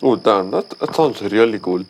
Oh damn, that sounds really cool.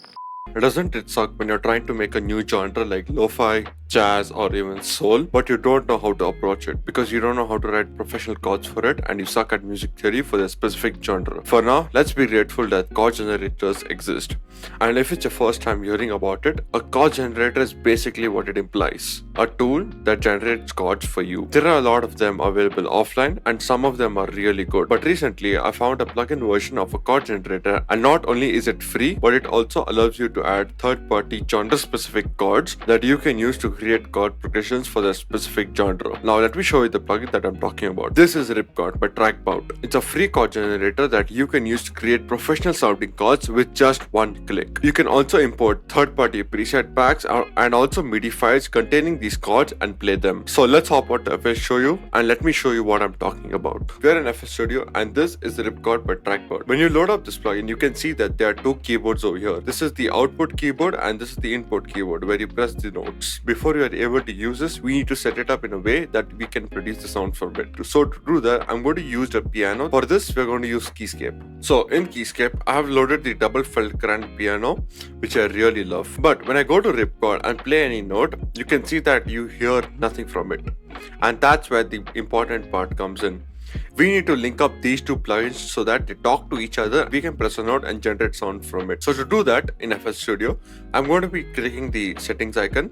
Doesn't it suck when you're trying to make a new genre like lo-fi, jazz, or even soul, but you don't know how to approach it because you don't know how to write professional chords for it and you suck at music theory for the specific genre? For now, let's be grateful that chord generators exist. And if it's your first time hearing about it, a chord generator is basically what it implies: a tool that generates chords for you. There are a lot of them available offline, and some of them are really good. But recently, I found a plugin version of a chord generator, and not only is it free, but it also allows you to add third-party genre-specific chords that you can use to create chord progressions for the specific genre. Now, let me show you the plugin that I'm talking about. This is Ripchord by Trackbout. It's a free chord generator that you can use to create professional-sounding chords with just one click. You can also import third-party preset packs and also MIDI files containing these chords and play them. So let's hop on to FL Studio and let me show you what I'm talking about. We're in FL Studio and this is the Ripchord by Trackbout. When you load up this plugin, you can see that there are two keyboards over here. This is the output keyboard and this is the input keyboard where you press the notes. Before you are able to use this, we need to set it up in a way that we can produce the sound from it. So to do that, I'm going to use the piano. For this, we're going to use Keyscape. So in Keyscape, I have loaded the double felt grand piano, which I really love. But when I go to Ripchord and play any note, you can see that you hear nothing from it. And that's where the important part comes in. We need to link up these two plugins so that they talk to each other. We can press a note and generate sound from it. So to do that in FL Studio, I'm going to be clicking the settings icon,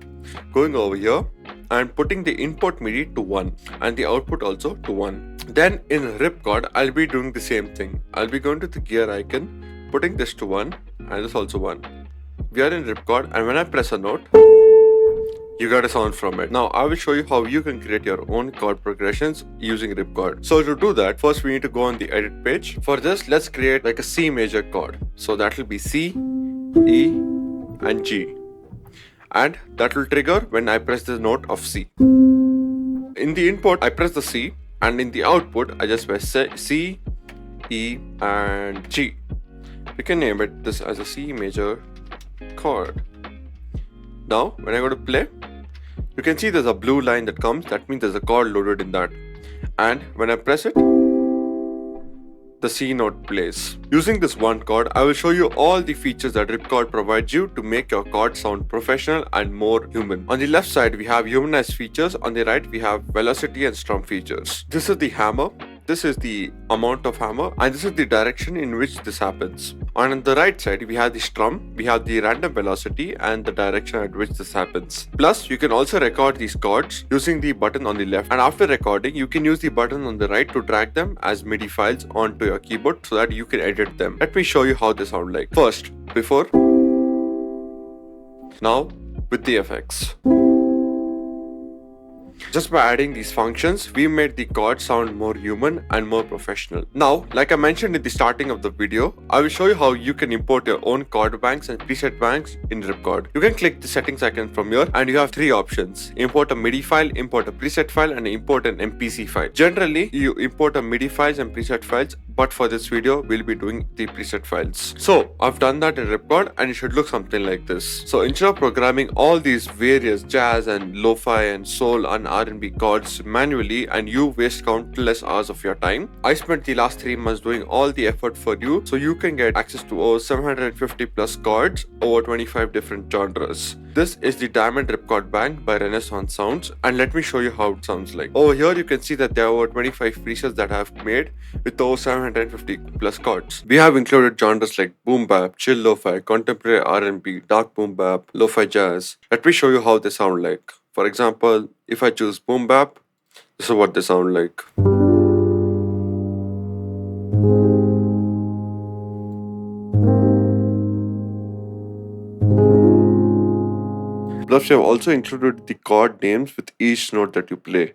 going over here and putting the input MIDI to 1 and the output also to 1. Then in Ripchord, I'll be doing the same thing. I'll be going to the gear icon, putting this to 1 and this also 1. We are in Ripchord and when I press a note, you got a sound from it. Now I will show you how you can create your own chord progressions using Ripchord. So to do that, first we need to go on the edit page. For this, let's create like a C major chord. So that will be C, E and G. And that will trigger when I press the note of C. In the input, I press the C and in the output, I just press C, E and G. We can name it this as a C major chord. Now, when I go to play, you can see there's a blue line that comes. That means there's a chord loaded in that. And when I press it, the C note plays. Using this one chord, I will show you all the features that Ripchord provides you to make your chord sound professional and more human. On the left side, we have humanized features. On the right, we have velocity and strum features. This is the hammer. This is the amount of hammer and this is the direction in which this happens. And on the right side, we have the strum, we have the random velocity and the direction at which this happens. Plus, you can also record these chords using the button on the left. And after recording, you can use the button on the right to drag them as MIDI files onto your keyboard so that you can edit them. Let me show you how they sound like. First, before, now with the effects. Just by adding these functions, we made the chord sound more human and more professional. Now, like I mentioned in the starting of the video, I will show you how you can import your own chord banks and preset banks in Ripchord. You can click the settings icon from here and you have three options: import a MIDI file, import a preset file and import an MPC file. Generally, you import a MIDI files and preset files, but for this video, we'll be doing the preset files. So, I've done that in Ripchord and it should look something like this. So, instead of programming all these various jazz and lo-fi and soul and R&B chords manually and you waste countless hours of your time, I spent the last 3 months doing all the effort for you so you can get access to over 750 plus chords over 25 different genres. This is the Diamond Ripchord Bank by Renaissance Sounds and let me show you how it sounds like. Over here you can see that there are over 25 presets that I have made with over 750 plus chords. We have included genres like boom bap, chill lo-fi, contemporary R&B, dark boom bap, lo-fi jazz. Let me show you how they sound like. For example, if I choose boom bap, this is what they sound like. Plus, we have also included the chord names with each note that you play.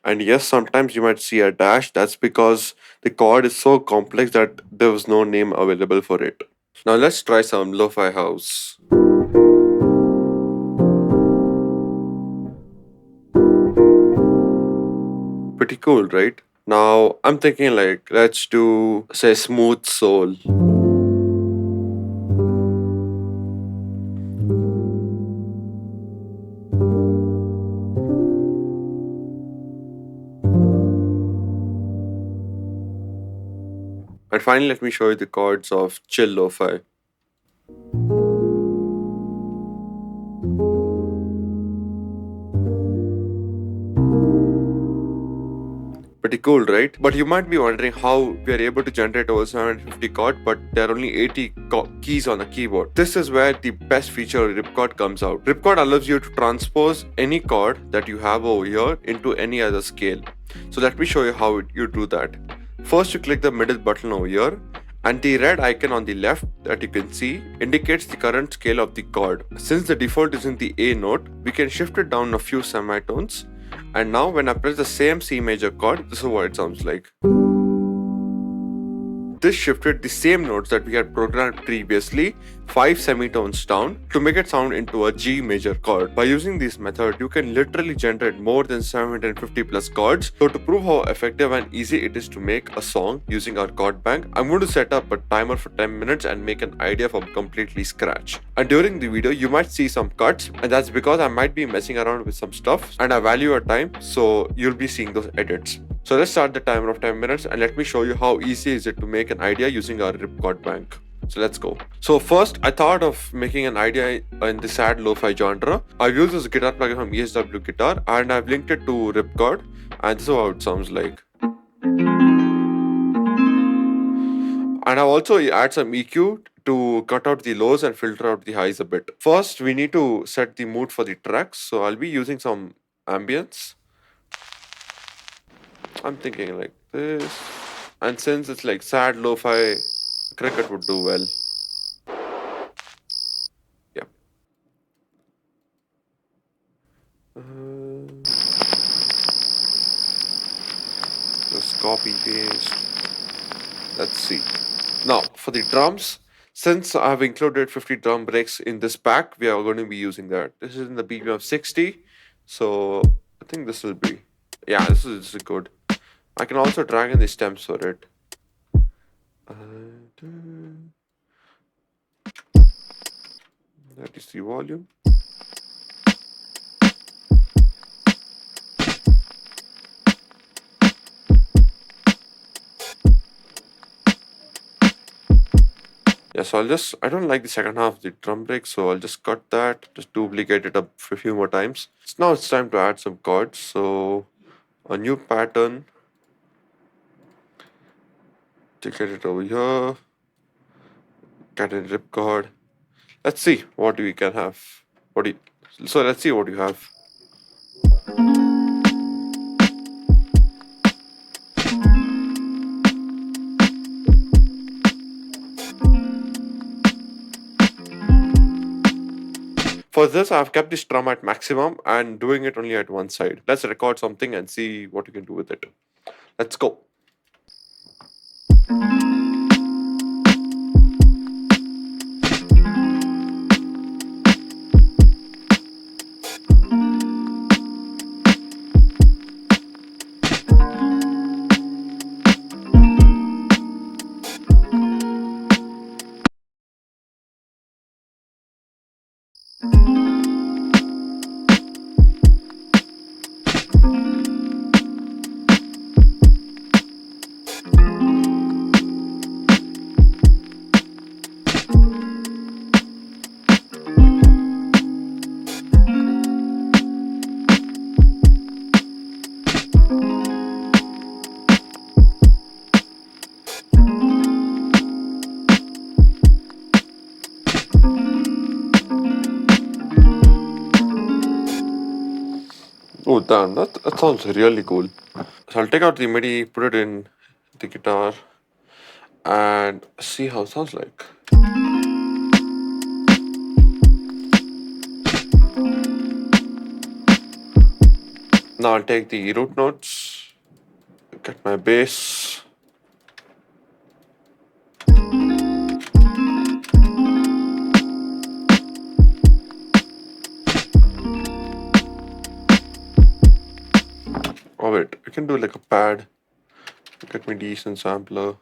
And yes, sometimes you might see a dash. That's because the chord is so complex that there was no name available for it. Now let's try some lo-fi house. Pretty cool, right? Now I'm thinking like, let's do, say, smooth soul. And finally, let me show you the chords of chill lo-fi. Pretty cool, right? But you might be wondering how we are able to generate over 750 chord, but there are only 80 keys on a keyboard. This is where the best feature of Ripchord comes out. Ripchord allows you to transpose any chord that you have over here into any other scale. So let me show you how you do that. First, you click the middle button over here, and the red icon on the left that you can see indicates the current scale of the chord. Since the default is in the A note, we can shift it down a few semitones, and now when I press the same C major chord, this is what it sounds like. This shifted the same notes that we had programmed previously 5 semitones down to make it sound into a G major chord. By using this method, you can literally generate more than 750 plus chords. So to prove how effective and easy it is to make a song using our chord bank, I'm going to set up a timer for 10 minutes and make an idea from completely scratch. And during the video, you might see some cuts, and that's because I might be messing around with some stuff and I value your time, so you'll be seeing those edits. So let's start the timer of 10 minutes and let me show you how easy is it to make an idea using our Ripchord bank. So let's go. So first, I thought of making an idea in the sad lo-fi genre. I've used this guitar plugin from ESW Guitar and I've linked it to Ripchord, and this is how it sounds like. And I've also add some EQ to cut out the lows and filter out the highs a bit. First, we need to set the mood for the tracks. So I'll be using some ambience. I'm thinking like this. And since it's like sad lo-fi, cricket would do well. Yeah. Just copy paste. Let's see. Now for the drums, since I've included 50 drum breaks in this pack, we are going to be using that. This is in the BPM of 60, so I think this will be, yeah, this is good. I can also drag in the stems for it. That is the volume. Yeah, so I don't like the second half of the drum break, so I'll just cut that, just duplicate it up for a few more times. So now it's time to add some chords. So a new pattern, take it over here, get a rip chord. Let's see what we can have. What do you, so let's see what you have. For this, I've kept the strum at maximum and doing it only at one side. Let's record something and see what you can do with it. Let's go. Oh, damn, that sounds really cool. So I'll take out the MIDI, put it in the guitar, and see how it sounds like. Now I'll take the root notes, get my bass. Oh wait, I can do like a pad. Get me decent sampler.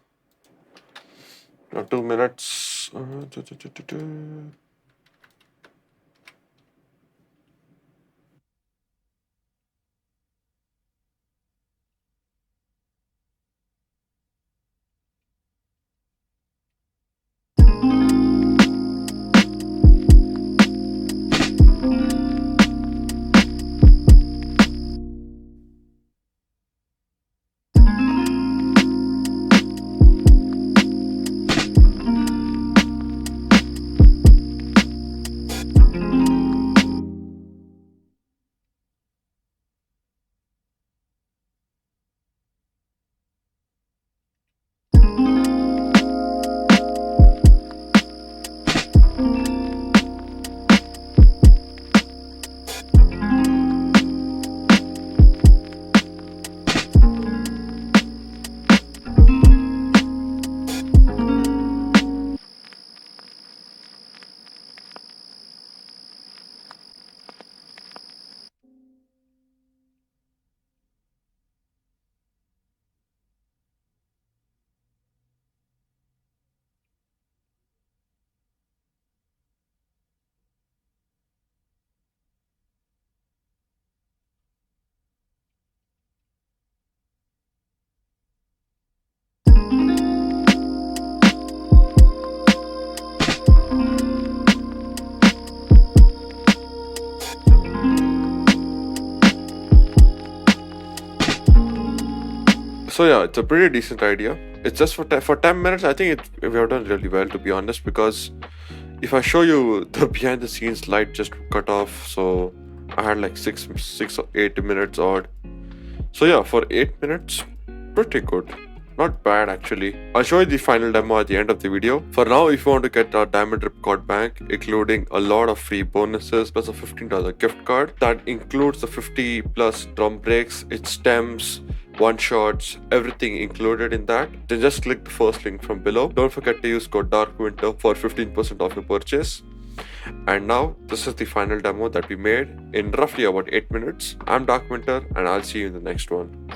Now 2 minutes. So yeah, it's a pretty decent idea. It's just for 10 minutes. I think we have done really well, to be honest, because if I show you the behind the scenes light just cut off, so I had like 6 or 8 minutes odd. So yeah, for 8 minutes, pretty good. Not bad actually. I'll show you the final demo at the end of the video. For now, if you want to get our Diamond Ripchord bank, including a lot of free bonuses plus a $15 gift card that includes the 50 plus drum breaks, its stems, one shots, everything included in that, then just click the first link from below. Don't forget to use code DARKWINTER for 15% off your purchase. And now this is the final demo that we made in roughly about 8 minutes. I'm Dark Winter and I'll see you in the next one.